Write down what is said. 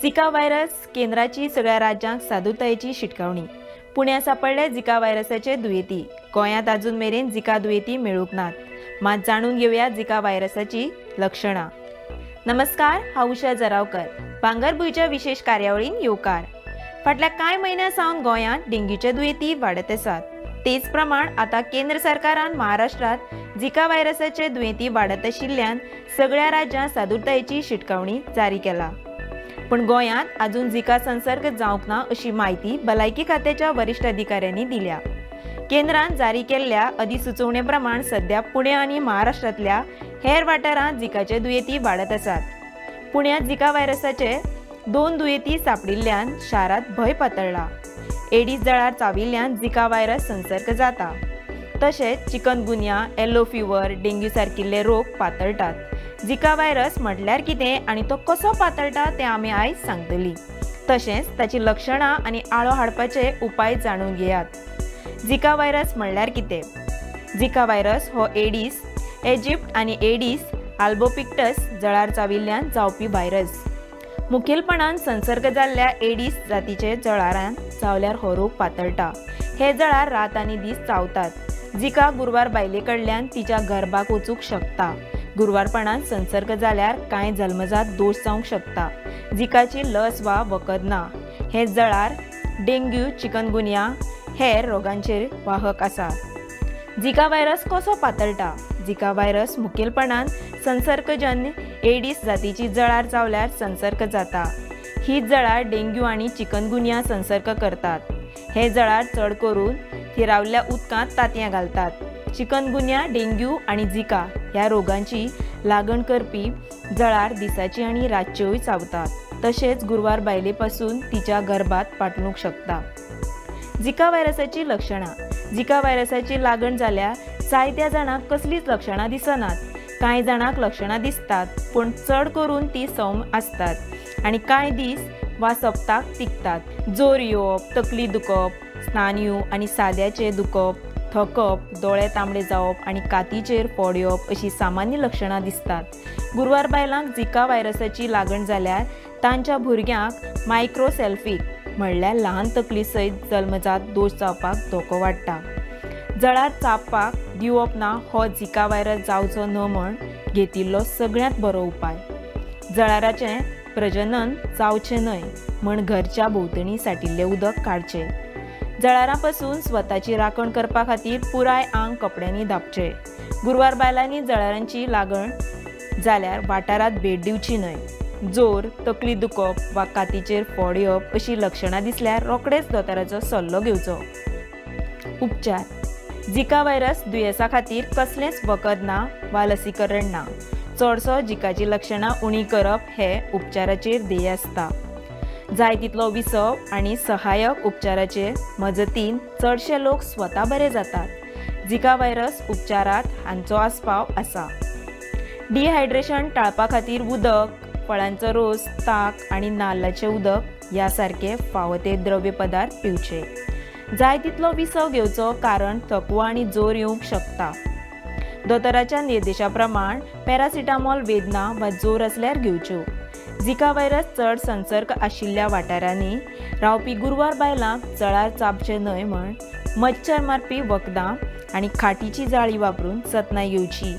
झिका virus केंद्राची सगळ्या राज्यांक सादुरतायेची शिटकावणी। पुण्यात सापडले झिका व्हायरसाचे दुयेंती। गोंयांत अजून मेरेन झिका दुयेंती मेळूंक नात। मात जाणून घेवया झिका व्हायरसाची लक्षणां। नमस्कार, हांव उषा जरावकर। भांगरभूंयच्या विशेष कार्यावळीन येवकार। फाटल्या कांय म्हयन्यां सावन गोंयांत डेंग्यूचे दुयेंती वाडत आसात। तेच प्रमाण आता केंद्र सरकारान महाराष्ट्रात झिका व्हायरसाचे दुयेंती वाडत आशिल्ल्यान सगळ्या राज्यांत सादुरतायेची शिटकावणी जारी केला। पण गोंयांत अजून झिका संसर्ग जावंक ना अशी माहिती भलायकी खात्याच्या वरिष्ठ अधिकाऱ्यांनी दिल्या। केंद्रान जारी केल्ल्या अधिसुचोवणे प्रमाण सध्या पुणे आणि महाराष्ट्रातल्या हेर वाठारांत झिकाचे दुयेंती वाडत आसात। पुण्यात झिका व्हायरसाचे 2 दुयेंती सापडिल्ल्यान शारांत भय पातळ्ळा। एडिस जळार चाविल्ल्यान झिका व्हायरस संसर्ग जाता। तशेंच चिकनगुनिया, येलो फिवर, डेंग्यू सारकिल्ले रोग पातळटात। झिका व्हायरस म्हटल्यार कितें आणि तो कसो पातळटा तें आमी आयज सांगतली। तशेंच ताची लक्षणां आनी आळो हाडपाचे उपाय जाणून घेयात। झिका व्हायरस म्हटल्यार कितें? झिका व्हायरस हो एडिस इजिप्त आनी एडिस अल्बोपिक्टस जळार चाविल्ल्यान जावपी व्हायरस। मुखेलपणान संसर्ग जाल्ल्या एडिस जातीचे जळारांत चावल्यार हो रोग पातळटा। हे जळार रात आनी दीस चावतात। झिका गुरवार बायले कडल्यान तिच्या गर्भाक वचूंक शकता। गुरवारपणान संसर्ग जाल्यार कांय जल्मजात दोष जावंक शकता। झिकाची लस वा वखद ना। हे जळार डेंग्यू, चिकनगुनिया हेर रोगांचेर वाहक आसा। झिका व्हायरस कसो पातळटा? झिका व्हायरस मुखेलपणान संसर्गजन्य एडिस जातीची जळार चावल्यार संसर्ग जाता। ही जळार डेंग्यू आनी चिकनगुनिया संसर्ग करतात। हे जळार चड करून थिरावल्ल्या उदकांत तांतयां घालतात। चिकनगुनिया, डेंग्यू आनी झिका ह्या रोगांची लागण करपी जळार दिसाची आनी रातच्योय चावतात। तशेंच गुरवार बायले पासून तिच्या गर्भात पाटणूक शकता। झिका व्हायरसाची लक्षणां। झिका व्हायरसाची लागण जाल्यार जायत्या जाणांक कसलीच लक्षणां दिसनात। कांय जाणांक लक्षणां दिसतात, पण चड करून ती सौम्य आसतात आनी कांय दीस वा सप्ताक तिगतात। जोर येवप, तकली दुखप, स्नायू आनी साद्याचे दुखप, थकप, दोळे तांबडे जावप आनी कातीचेर फोड येवप अशी सामान्य लक्षणां दिसतात। गुरवार बायलांक झिका व्हायरसाची लागण जाल्यार तांच्या भुरग्यांक मायक्रोसेल्फिक म्हणल्यार ल्हान तकली सयत जल्मजात दोष जावपाक धोको वाडटा। जळार चाबपाक दिवप ना हो झिका व्हायरस जावचो न्हय म्हण घेतिल्लो सगळ्यांत बरो उपाय। जळाराचें प्रजनन जावचें न्हय म्हण घरच्या भोंवतणी साठिल्लें उदक काडचें। जळारां पासून स्वताची राखण करपा खातीर पुराय आंग कपड्यांनी धांपचें। गुरवार बायलांनी जळारांची लागण जाल्यार वाठारांत भेट दिवची न्हय। जोर, तकली दुखप वा कातीचेर फोड येवप अशी लक्षणां दिसल्यार रोखडेच दोतोराचो सल्लो घेवचो। उपचार। झिका व्हायरस दुयेंसा खातीर कसलेंच वखद ना वा लसीकरण ना। चडसो झिकाची लक्षणां उणी करप हे उपचाराचेर ध्येय आसता। जाय तितलो विसव आनी सहाय्यक उपचाराचे मजतीन चडशे लोक स्वता बरे जातात। झिका व्हायरस उपचारांत हांचो आस्पाव आसा। डिहायड्रेशन टाळपा खातीर उदक, फळांचो रोस, ताक आनी नाल्लाचें उदक ह्या सारके फावो ते द्रव्य पदार्थ पिवचे। जाय तितलो विसव घेवचो कारण थकवा आनी जोर येवंक शकता। दोतोराच्या निर्देशा प्रमाण पॅरासिटामॉल वेदना वा जोर आसल्यार घेवच्यो। झिका व्हायरस चड संसर्ग आशिल्ल्या वाठारांनी रावपी गुरवार बायलांक जळार चाबचे न्हय म्हण मच्छर मारपी वखदां आनी खाटीची जाळी वापरून जतनाय घेवची।